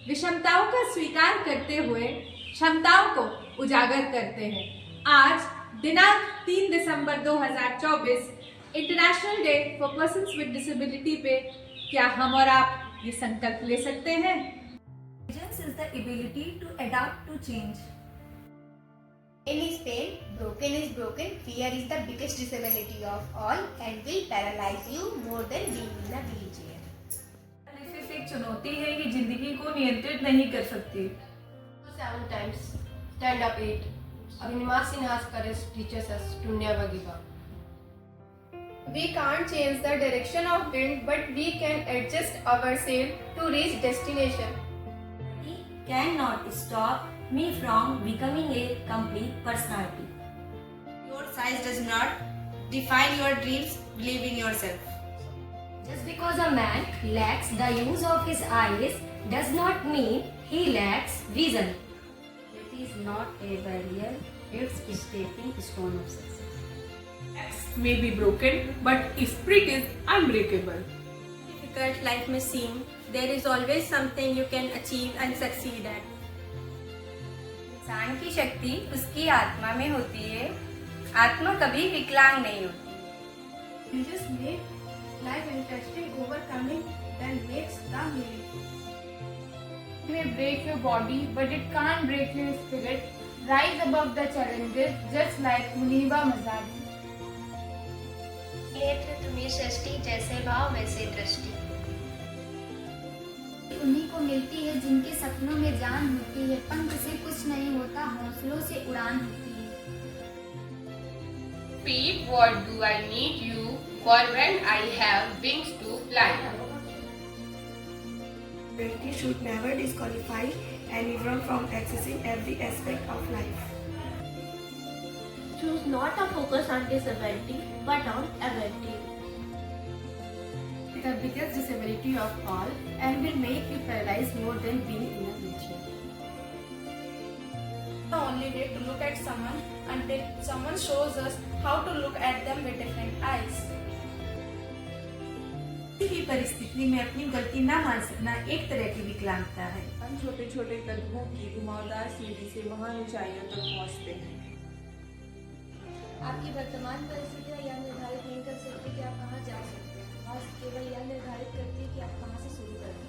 विषमताओं का स्वीकार करते हुए क्षमताओं को उजागर करते हैं। आज दिनांक 3 दिसंबर 2024 international day for persons with disability पे क्या हम और आप ये संकल्प ले सकते हैं? Intelligence is the ability to adapt to change. Pain is pain, broken is broken, fear is the biggest disability of all and will paralyze you more than being in a wheelchair. Paralysis एक चुनौती है कि जिंदगी को नियंत्रित नहीं कर सकती। 7 times, stand up 8. Arunima Sinha's courage teaches us to never give up. We can't change the direction of wind, but we can adjust our sail to reach destination. He cannot stop me from becoming a complete personality. Your size does not define your dreams. Believe in yourself. Just because a man lacks the use of his eyes does not mean he lacks vision. It is not a barrier, it's a stepping stone of success. Legs may be broken, but spirit is unbreakable. Difficult life may seem, there is always something you can achieve and succeed at. इंसान की शक्ति उसकी आत्मा में होती है। आत्मा कभी विकलांग नहीं होती। You just make life interesting, overcoming then makes the meaningful. It may break your body, but it can't break your spirit. Rise above the challenges, just like Muniba Mazari. नेत्र तुम्हें सृष्टि जैसे भाव वैसे दृष्टि। उन्हीं को मिलती है जिनके सपनों में जान होती है। पंख से कुछ नहीं होता, हौसलों से उड़ान होती है। Feet, what do I need you for when I have wings to fly? Disability should never disqualify anyone from accessing every aspect of life. Choose not to focus on disability but on ability. The biggest disability of all and will make you paralyzed more than being in a wheelchair. The only way to look at someone until someone shows us how to look at them with different eyes. किसी भी परिस्थिति में अपनी गलती न मान सकना एक तरह की विकलांगता है। हम छोटे छोटे कदमों की घुमावदार सीढ़ी से महान ऊंचाइयों तक पहुंचते हैं। आपकी वर्तमान परिस्थितियाँ यह निर्धारित नहीं कर सकती कि आप कहाँ जा सकते हैं। बस केवल यह निर्धारित करती है कि आप कहाँ से शुरू करें।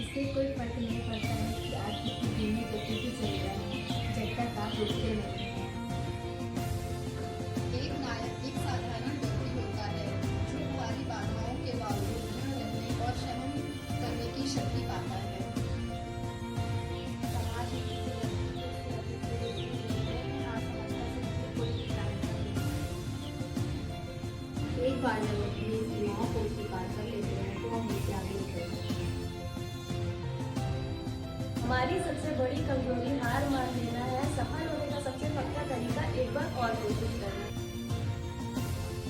इससे कोई फर्क नहीं पड़ता है कि आप कितनी धीमी गति से चल रहे हैं, जब तक आप रुकते नहीं। एक नायक एक साधारण व्यक्ति होता है जो हमारी बाधाओं के बावजूद न रहने और सहन करने की शक्ति पाता है। एक बार जब अपनी सीमाओं को स्वीकार कर लेते हैं तो हम उससे आगे निकलते हैं। हमारी सबसे बड़ी कमजोरी हार मान लेना है। सफल होने का सबसे पक्का तरीका एक बार और कोशिश करना।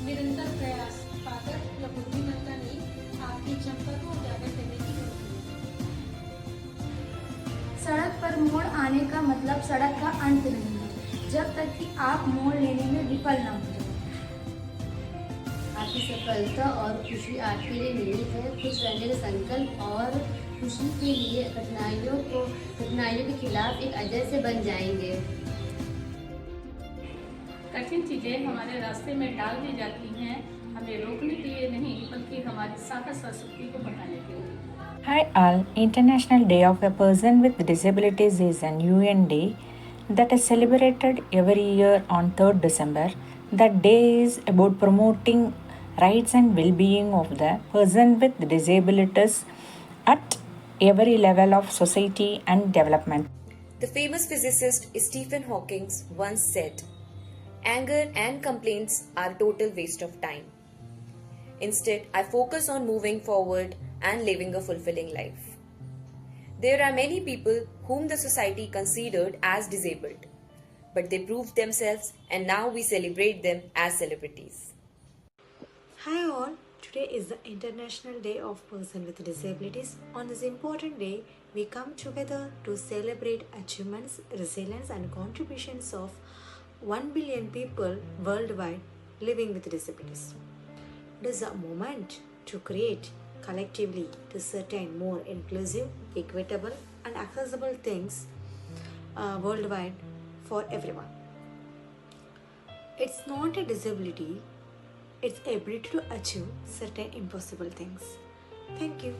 निरंतर प्रयास, ताकत या बुद्धिमत्ता नहीं, आपकी क्षमता को उजागर करने की जरूरत है। सड़क पर मोड़ आने का मतलब सड़क का अंत नहीं है, जब तक कि आप मोड़ लेने में विफल न हो जाए। आपकी सफलता और खुशी आपके लिए निहित है। खुश रहने का संकल्प और खुशी के लिए कठिनाइयों के खिलाफ एक अजय से बन जाएंगे। कठिन चीजें हमारे रास्ते में डाल दी जाती हैं, हमें रोकने के लिए नहीं बल्कि हमारी साहस और शक्ति को बढ़ाने के लिए। Hi all, International Day of a Person with Disabilities is an UN day that is celebrated every year on 3rd December. That day is about promoting rights and well-being of the person with disabilities at every level of society and development. The famous physicist Stephen Hawking once said, "Anger and complaints are a total waste of time. Instead, I focus on moving forward and living a fulfilling life." There are many people whom the society considered as disabled, but they proved themselves and now we celebrate them as celebrities. Hi all, today is the International Day of Person with Disabilities. On this important day, we come together to celebrate achievements, resilience and contributions of 1 billion people worldwide living with disabilities. It is a moment to create collectively to certain more inclusive, equitable, and accessible things worldwide for everyone. It's not a disability, it's ability to achieve certain impossible things. Thank you.